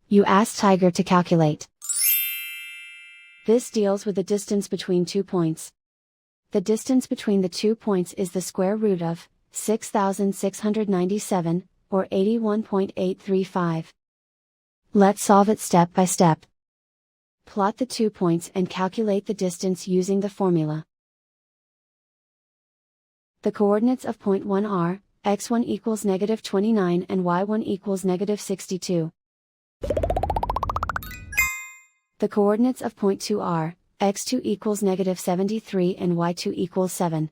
You ask Tiger to calculate. This deals with the distance between 2 points. The distance between the 2 points is the square root of 6,697, or 81.835. Let's solve it step by step. Plot the 2 points and calculate the distance using the formula. The coordinates of point 1 are, x1 equals negative 29 and y1 equals negative 62. The coordinates of point 2 are, x2 equals negative 73 and y2 equals 7.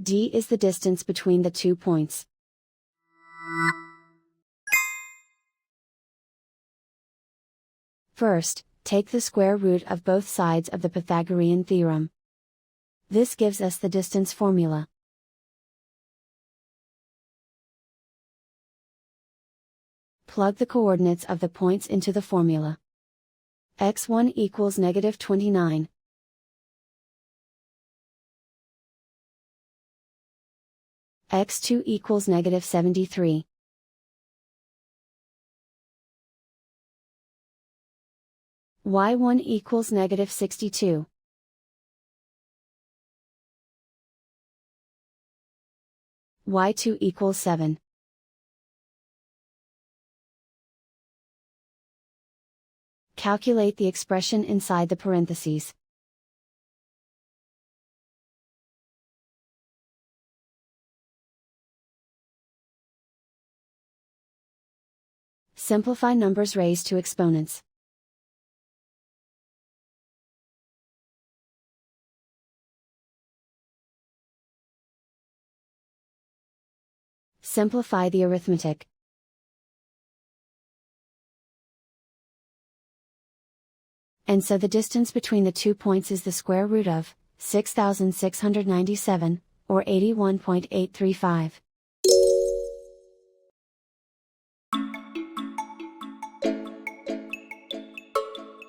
D is the distance between the 2 points. First, take the square root of both sides of the Pythagorean theorem. This gives us the distance formula. Plug the coordinates of the points into the formula. x1 equals negative 29. x2 equals negative 73. y1 equals negative 62. y2 equals 7. Calculate the expression inside the parentheses. Simplify numbers raised to exponents. Simplify the arithmetic. And so the distance between the 2 points is the square root of 6,697, or 81.835.